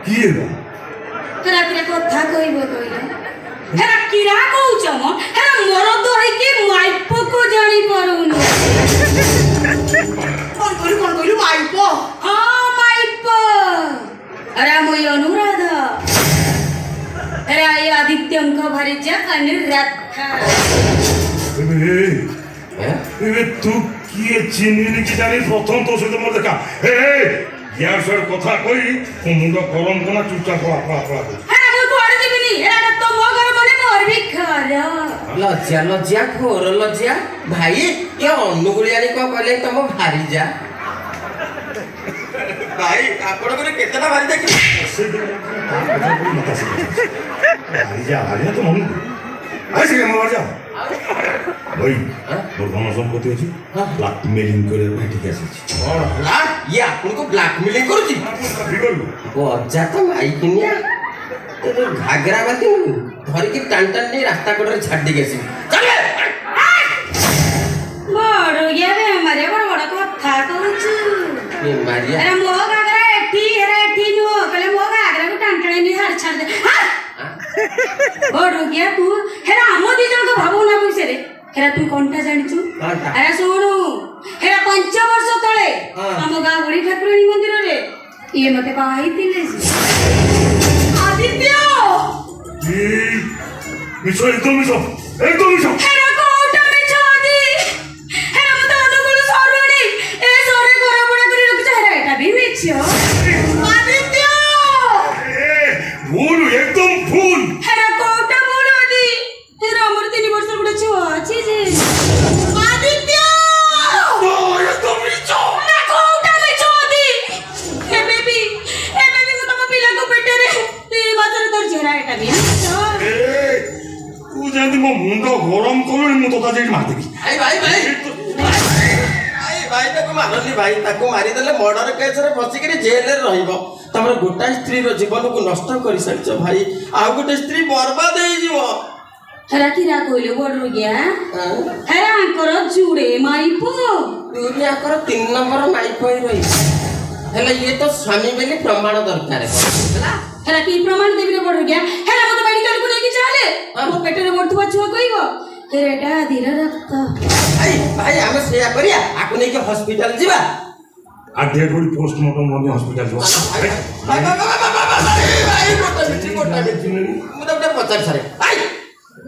किए हेरा किरा कथा कहब कहल हेरा किरा कहूच म हेरा मोर तो है कि माइप को जानी पारुनी कौन कहलु माइप हां माइप अरे मोय अनुराधा अरे ये आदित्यंक भारीजा अनुराधा ए तू किए चिन्हिली कि जानी प्रथम तो सहित मोर देखा ए यार सर कथा कई मुंड गरम कना चुपचाप आपा हेरा मु कोड दिबिनी हेरा तो मो घर मने मोर भी घर लज्जा घोर लज्जा भाई ये अनुगुलियानी को कहले तुम भारी जा भाई आपण को केतना भारी जा भारी ना तो मन ऐसे के मर जा भाई मोर धन संपत्ति अछि ब्लैकमेलिंग करे ठीक আছে ला ये आपण को ब्लैकमेलिंग करूची बजा तो माई किनिया तो घागरा बाती धर के टान नहीं रास्ता कोडरे छाड़ दे गेसी चल बड़ ये बे हमारे बड़ कथा कहूच ये मारिया अरे मो घागरा एठी नो कले मो घागरा को टान नहीं हार छाड़ दे बड़ गया तू हेरा हम दी जन को भाबो ना पैसे रे हेरा तू कोनटा जानिचू अरे सुनु हेरा 5 वर्ष तळे हम गां गुडी ठाकुरानी मंदिर रे ये मते पाई दिले आदित्य मिसो एकदम मिसो हेरा कोटा मिछो आदि हेरा मते अनुकूल सरवडी ए सोरे घर बडा करी रख हेरा एटा भी मिछो आदित्य भूल एकदम भूल हेरा कोटा भूल आदि हेरा हमर 3 वर्ष गुडा छुआ अछि जे आदित्य एकदम मिसो ना कोटा मिछो आदि ए बेबी को तम पिला को पेटे रे ते बाजार दर जेरा एटा भी मिछो तू जंदी मो मुंड गरम करूनी मु तोता जेट मार देबी भाई ताको मारनी भाई ताको मारी देले मर्डर केस रे फसी के जेल रे रहइबो तमरे गोटा स्त्री रो जीवन को नष्ट करि सच भाई आ गोटे स्त्री बर्बाद होई जीवो हेरा किरा कोइले बड़ गया हेरा अंकर जुड़े माइपो तू आकर 3 नंबर माइप होई रही हेला ये तो स्वामी बेली प्रमाण दरकार है हेरा की प्रमाण देबी रे बड़ गया हेरा मत मेडिकल को लेके चले मो पेट रे बढुवा छुआ कहिबो हेरेटा धीर रक्त भाई हम सेया करिया आकु नै के हॉस्पिटल जीवा आ डेड बॉडी पोस्टमार्टम होने हॉस्पिटल जो भाई कोटा मिठी मुदा पचार सारे भाई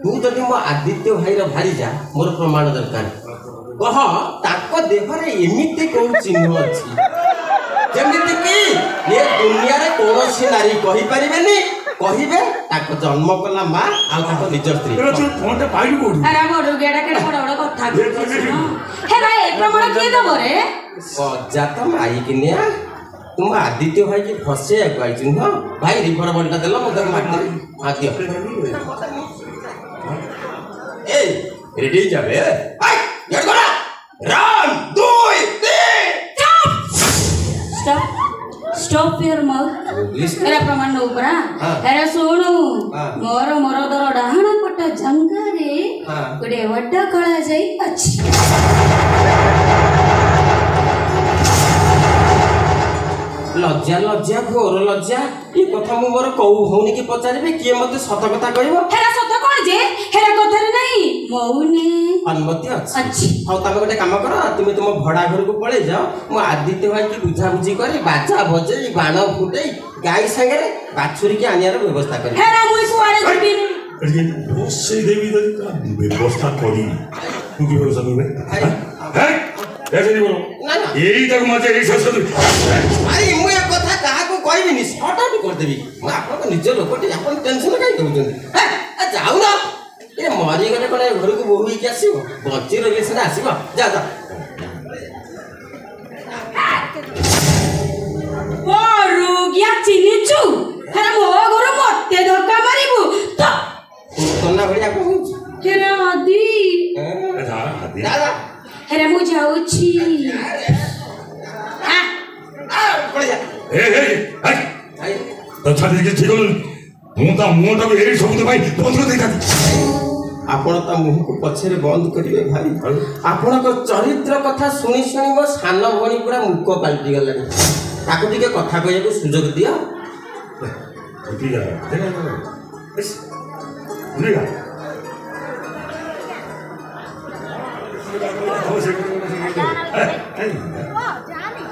तू जदि मो आदित्य भाई रो भारी जा मोर प्रमाण दरकार कह ताको देह रे एमिति कोन चिन्ह अछि जेमिति कि ये दुनिया रे कोनोसी नारी कहि परिबेनी कहिबे ताको जन्म कला मां आ ताको निज स्त्री तू फोनटा पाइलु कोडी अरे बड़ गेडा केडा बड़ कथा हेरा ए प्रमाण के दबो रे जात माई किनिया तुम आदित्य भाई की फसे आगुआई चिन्ह भाई रिवर बलटा देलो मो मार दे आदित्य ए रेडी जाबे आई गेट करा run 2 3 stop your mouth Hera प्रमाण न उपरा हेरा सुनु मोर दर डाहण पट जंगरे गुडे वड्डा कळा जाई अछि लज्जा घोर लज्जा ये कथा मु मोर कहू होनी कि पचारिबे किए मते सत कथा कहबो हेरा सत कोन जे हेरा कथा रे नहीं मौने अनुमति अछि हाउ तमे गोटे काम कर तुम तुम भड़ा घर को पळे जाओ मु आदित्य भाई की बुझा बुझी करी बाजा बजे बाण फुटे गाई संगे रे बाछुरी के आनियार व्यवस्था करी हेरा मु सुआरे जबी से देवी व्यवस्था करी तू की व्यवस्था करबे हैं ऐसे नहीं बोलो ना यही तक मजे यही संस्कृति अरे मु एक कथा काहा को कहबिनी शॉर्ट आउट कर देबी मु आपन को निज लोकटी आपन टेंशन काई दउछन ए जाऊ ना ए मरी गले कोने घर को बोही के आसीबो बच्ची रगे से आसीबो जा ओ रोगिया चिनिचु हेरा मो घर मते धक्का मारिबु तो कोना भलिया को हेरा आदि दादा हेरा मु जाउछि पड़ जा ए तो छाती के ठीक हो मुंह तो एरी सब भाई बंद कर देता आपण त मुंह को पछरे बंद करिवे भाई आपण को चरित्र कथा सुनी सुनी मो सान भणी पूरा मुक पाल्टी गले ତାକୁ ଟିକେ କଥା କହିବାକୁ ସୁଯୋଗ ଦିଅ। ଦୀପିକା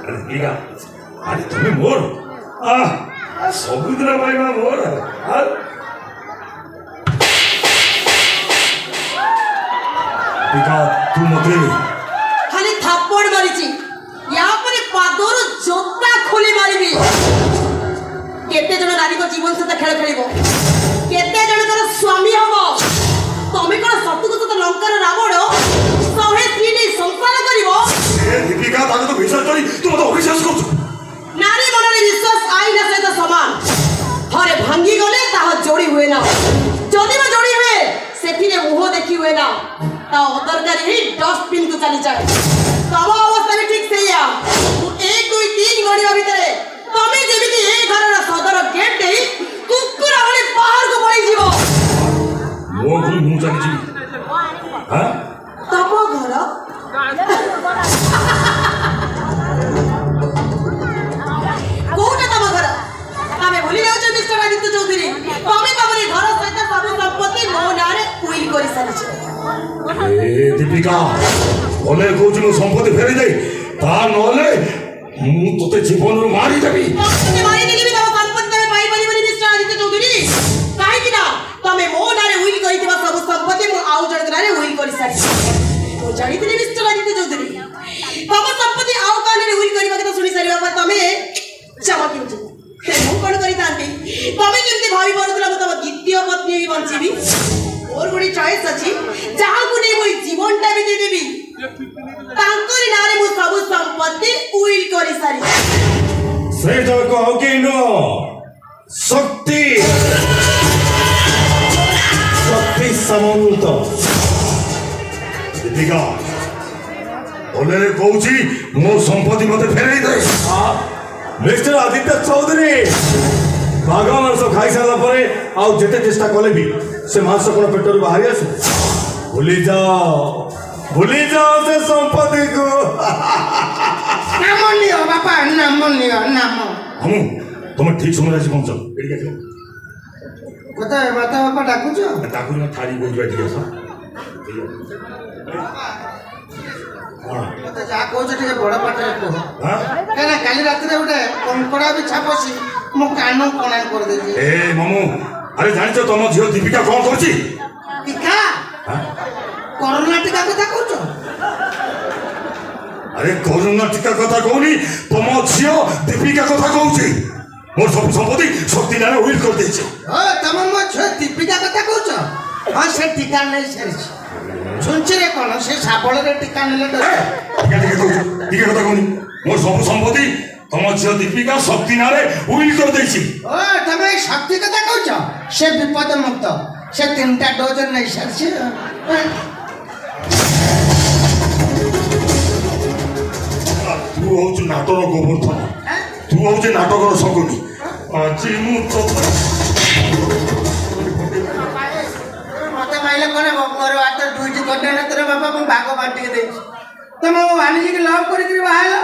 ଦୀପିକା अरे तुम्हें मोर सबुदिन पाइबा मोर तू मते खाली थाप्पड़ मारिची या पर पादर जोता खोली मारिबी। केते जण नारी को जीवन सहित खेल खेलिबो, केते जण कर स्वामी हबो। तमे कोन सतुक सत लंकार रावण सहे स्त्री नै संसार करिवो। ए दीपिका ताके तो विश्वास करी तू मते अविश्वास करछु। नारी मनरे विश्वास आईना सहित समान। थरे भांगी गले ताहा जोड़ी हुए ना, जदि में जोड़ी हुए सेथिरे मुह देखि हुए ना, ता अदरकारी ही डस्टबिन को चली जाए। तम अवस्था भी ठीक सेया। 1 2 3 गड़िया भितरे तमे जेमिति ए घरर सदर गेट देई कुकुर भली बाहर को पड़ी जीवो। मो घर मु चली जी हां तम घर कोटा तम घर तमे भूली जाउछ मिस्टर आदित्य चौधरी। तमे तमरे घर सहित सब संपत्ति मो नारे उइल करि सारिछ। ए दीपिका ओले कहूँ मो संपत्ति फेरी दे ता नले मु तोते जीवन मारी देबी। तमे मारी देली तम संपत्ति तमे पाई परिबनी मिस्टर आदित्य चौधरी। काहे कि ना तमे मो नारे उइल करितबा सब संपत्ति मु आउ जण नारे उइल करि सारिछ। तो जानितले मिस्टर आदित्य चौधरी तम संपत्ति आउ काने उइल करिबा के तो सुनि सारिबा पर तमे क्षमा किंतु मु कोन करि तांती तमे केमति भाबी पड़ुतला मु तम द्वितीय पत्नी ही बंचिबी। और गुडी चॉइस अछि जहा को नै मु जीवनटा भी दे देबी। तांकरी नारे मु सब संपत्ति उइल करि सारी। से जो कहो कि नो शक्ति शक्ति समंत दीपिका ओले कहूँ मो संपत्ति मते फेरई दे। मिस्टर आदित्य चौधरी बाघ मांस खाई सारा पर आउ जेते चेष्टा कले भी से मांस कोन पेटर बाहरी आसे। भूली जाओ से संपत्ति को। नाम लियो बापा नाम लियो नाम। हम तुम ठीक समय आसी पहुंच एडिके जाओ कथा माता बापा डाकुछ डाकू न थारी बोल बैठ गया सा। हां मते जा कहछ ଟିକେ बड़ पाटे को। हां काना काली रात रे उठे कंकड़ा भी छापसी मो कान कोना कर दे। ए मामू अरे जानिछ तुम झियो दीपिका कोन करछि? टीका हां कोरोना टीका कथा कहछ। अरे कोरोना टीका कथा कहूनी तुम झियो दीपिका कथा कहूछि। मोर सब संपत्ति शक्ति नारे उइल कर देछि। ओ तम मो छ दीपिका कथा कहछ। हां से टीका नै सरिछ सुनछि रे कोन से साबळ रे टीका नेले डर। टीका कथा कहूनी मोर सब संपत्ति तुम झियो दीपिका शक्ति नारे उइल कर देछि। ओ तमे शक्ति कथा कहछ से विपद मुक्त से 3टा डोज नै सरिछ। तू होच नाटक गोवर्धन तू होच नाटकर शकुनी आज मु तो मते माइले कोने मोर बात दुइटी कोटे न तेरे बापा को भाग बांटी दे। तमे वो वाणी के लव करी के बाहला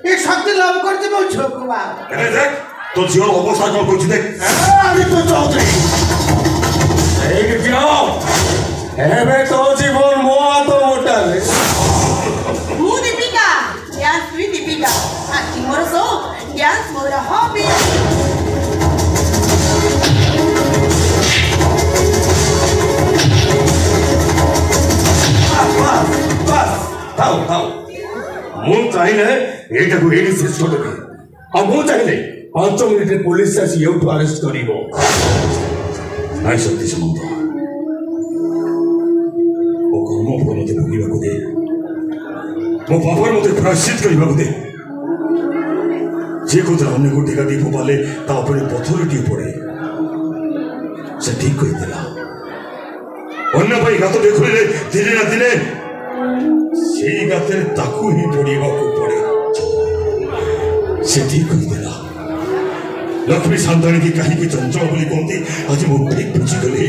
ए शक्ति लव करते मो छोक बा। ए देख तो जीवन अवस्था कोन करछि देख। अरे तो चौधरी एक जाओ एबे तो जीवन मो तो मोटा रे। मु दीपिका या तुई दीपिका आखि मोर सो डांस मोर हॉबी। बस थाओ मु चाहिए एटा को एडी से छोड़ दे। अब मु चाहिए 5 मिनिट पुलिस आसी एउठो अरेस्ट करिवो। नाइ शक्ति समंत ओ कर्म फल मते भोगिबा को दे मो पापर मते प्रायश्चित करिबा को दे। जे को अन्य को टीका दीप पाले ता अपने पत्थर टी पड़े से ठीक कहि देला। अन्य भाई गात देखुले दिने ना दिने सेई गाते ताकू ही पड़ीबा को पड़े से ठीक कहि देला। लक्ष्मी शांतानी की कहीं की चंचल बोली कहती आज मो ठीक बुझी गली।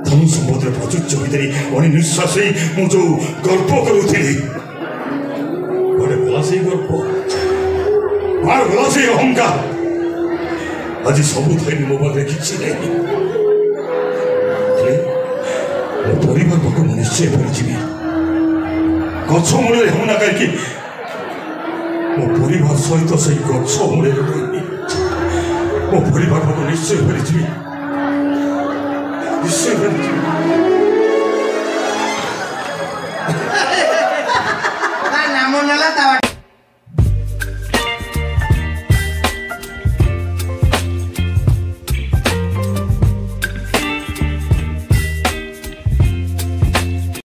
धन संपत्तिर प्राचुर्य भितरी अनि निश्वास मु जो गर्व करुଥିଲି बड़े भला से गर्व আর গলা সেই অহংকার আজ ସବୁ ଥାଇ ମୋ ପାଖରେ କିଛି ନାହିଁ। ମୋ ପରିବାର ପାଖକୁ ମୁଁ ନିଶ୍ଚୟ ଫେରିଯିବି। ଗଛ ମୂଳରେ ହେଉନା କାହିଁକି ମୋ ପରିବାର ସହିତ ସେଇ ଗଛ ମୂଳରେ ରହିବି। ମୋ ପରିବାର ପାଖକୁ ନିଶ୍ଚୟ ଫେରିଯିବି, ନିଶ୍ଚୟ ଫେରିଯିବି। ନାମ ନେଲା ତା